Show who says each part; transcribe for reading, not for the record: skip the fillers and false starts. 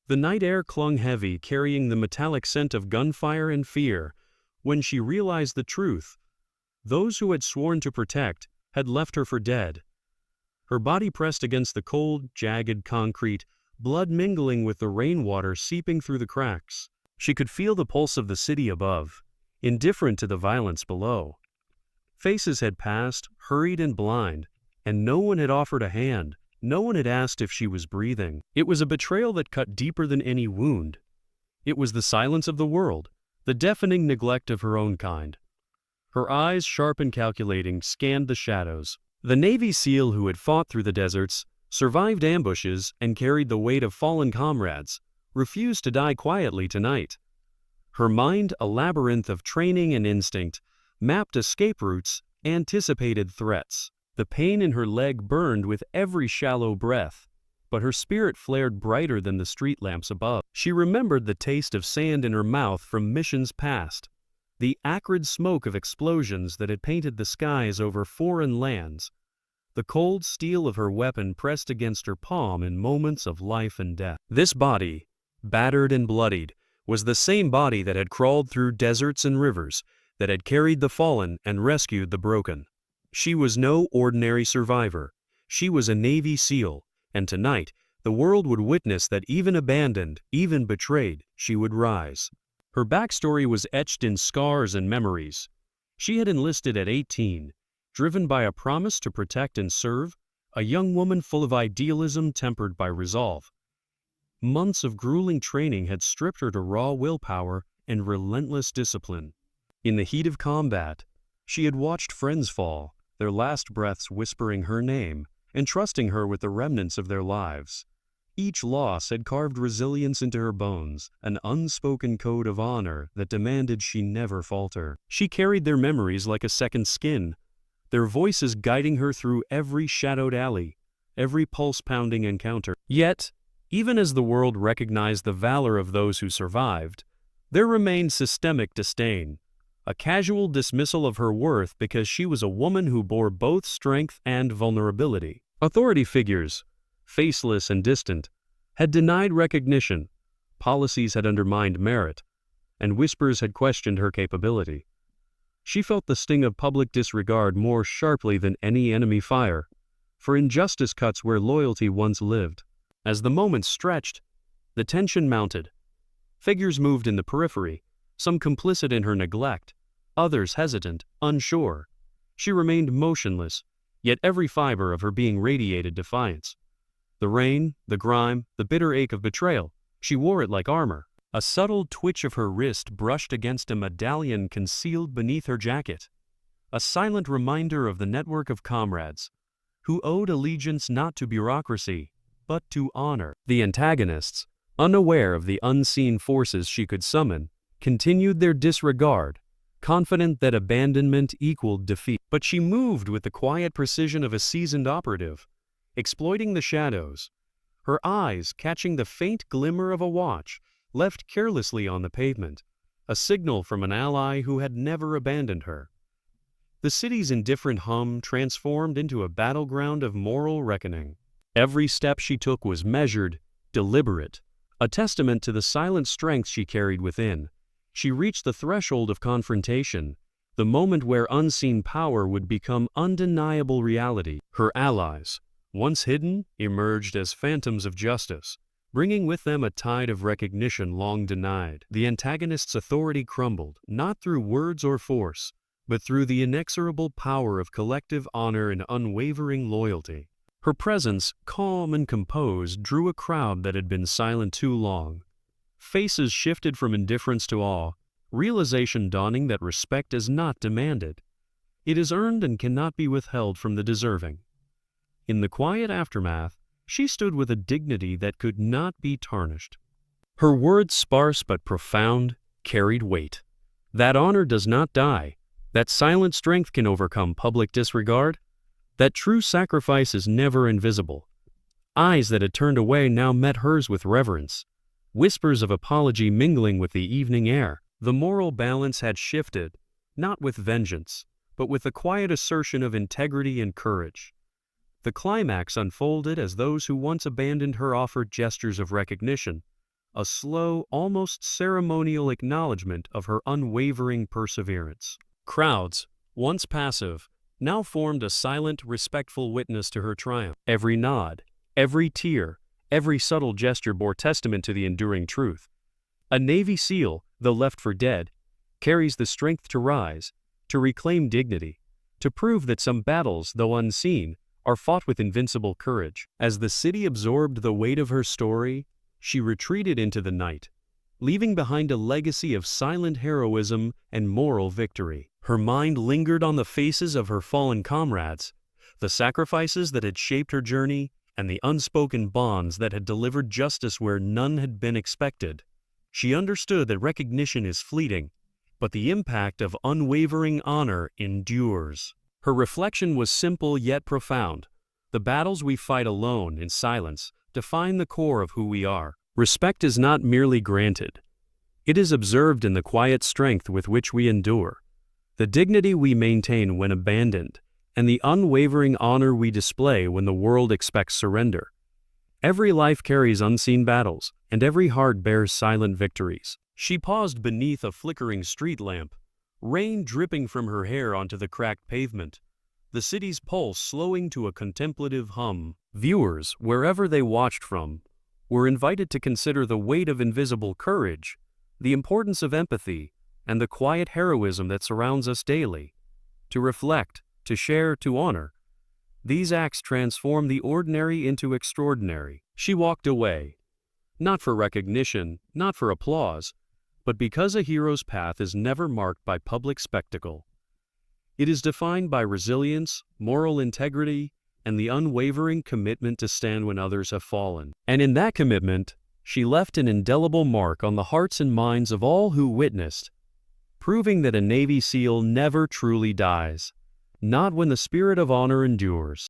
Speaker 1: The night air clung heavy, carrying the metallic scent of gunfire and fear. When she realized the truth, those who had sworn to protect had left her for dead. Her body pressed against the cold, jagged concrete, blood mingling with the rainwater seeping through the cracks. She could feel the pulse of the city above, indifferent to the violence below. Faces had passed, hurried and blind, and no one had offered a hand. No one had asked if she was breathing. It was a betrayal that cut deeper than any wound. It was the silence of the world, the deafening neglect of her own kind. Her eyes, sharp and calculating, scanned the shadows. The Navy SEAL who had fought through the deserts, survived ambushes, and carried the weight of fallen comrades, refused to die quietly tonight. Her mind, a labyrinth of training and instinct, mapped escape routes, anticipated threats. The pain in her leg burned with every shallow breath, but her spirit flared brighter than the street lamps above. She remembered the taste of sand in her mouth from missions past, the acrid smoke of explosions that had painted the skies over foreign lands, the cold steel of her weapon pressed against her palm in moments of life and death. This body, battered and bloodied, was the same body that had crawled through deserts and rivers, that had carried the fallen and rescued the broken. She was no ordinary survivor. She was a Navy SEAL, and tonight, the world would witness that even abandoned, even betrayed, she would rise. Her backstory was etched in scars and memories. She had enlisted at 18, driven by a promise to protect and serve, a young woman full of idealism tempered by resolve. Months of grueling training had stripped her to raw willpower and relentless discipline. In the heat of combat, she had watched friends fall, their last breaths whispering her name, entrusting her with the remnants of their lives. Each loss had carved resilience into her bones, an unspoken code of honor that demanded she never falter. She carried their memories like a second skin, their voices guiding her through every shadowed alley, every pulse-pounding encounter. Yet, even as the world recognized the valor of those who survived, there remained systemic disdain, a casual dismissal of her worth because she was a woman who bore both strength and vulnerability. Authority figures, faceless and distant, had denied recognition, policies had undermined merit, and whispers had questioned her capability. She felt the sting of public disregard more sharply than any enemy fire, for injustice cuts where loyalty once lived. As the moments stretched, the tension mounted. Figures moved in the periphery, some complicit in her neglect, others hesitant, unsure. She remained motionless, yet every fiber of her being radiated defiance. The rain, the grime, the bitter ache of betrayal, she wore it like armor. A subtle twitch of her wrist brushed against a medallion concealed beneath her jacket, a silent reminder of the network of comrades who owed allegiance not to bureaucracy, but to honor. The antagonists, unaware of the unseen forces she could summon, continued their disregard, confident that abandonment equaled defeat. But she moved with the quiet precision of a seasoned operative, exploiting the shadows, her eyes catching the faint glimmer of a watch left carelessly on the pavement, a signal from an ally who had never abandoned her. The city's indifferent hum transformed into a battleground of moral reckoning. Every step she took was measured, deliberate, a testament to the silent strength she carried within. She reached the threshold of confrontation, the moment where unseen power would become undeniable reality. Her allies, once hidden, emerged as phantoms of justice, bringing with them a tide of recognition long denied. The antagonist's authority crumbled, not through words or force, but through the inexorable power of collective honor and unwavering loyalty. Her presence, calm and composed, drew a crowd that had been silent too long. Faces shifted from indifference to awe, realization dawning that respect is not demanded. It is earned and cannot be withheld from the deserving. In the quiet aftermath, she stood with a dignity that could not be tarnished. Her words, sparse but profound, carried weight. That honor does not die, that silent strength can overcome public disregard, that true sacrifice is never invisible. Eyes that had turned away now met hers with reverence, whispers of apology mingling with the evening air. The moral balance had shifted, not with vengeance, but with a quiet assertion of integrity and courage. The climax unfolded as those who once abandoned her offered gestures of recognition, a slow, almost ceremonial acknowledgement of her unwavering perseverance. Crowds, once passive, now formed a silent, respectful witness to her triumph. Every nod, every tear, every subtle gesture bore testament to the enduring truth. A Navy SEAL, though left for dead, carries the strength to rise, to reclaim dignity, to prove that some battles, though unseen, are fought with invincible courage. As the city absorbed the weight of her story, she retreated into the night, leaving behind a legacy of silent heroism and moral victory. Her mind lingered on the faces of her fallen comrades, the sacrifices that had shaped her journey, and the unspoken bonds that had delivered justice where none had been expected. She understood that recognition is fleeting, but the impact of unwavering honor endures. Her reflection was simple yet profound. The battles we fight alone, in silence, define the core of who we are. Respect is not merely granted. It is observed in the quiet strength with which we endure, the dignity we maintain when abandoned, and the unwavering honor we display when the world expects surrender. Every life carries unseen battles, and every heart bears silent victories. She paused beneath a flickering street lamp, rain dripping from her hair onto the cracked pavement, the city's pulse slowing to a contemplative hum. Viewers, wherever they watched from, were invited to consider the weight of invisible courage, the importance of empathy, and the quiet heroism that surrounds us daily. To reflect, to share, to honor. These acts transform the ordinary into extraordinary. She walked away, not for recognition, not for applause, but because a hero's path is never marked by public spectacle. It is defined by resilience, moral integrity, and the unwavering commitment to stand when others have fallen. And in that commitment, she left an indelible mark on the hearts and minds of all who witnessed, proving that a Navy SEAL never truly dies, not when the spirit of honor endures.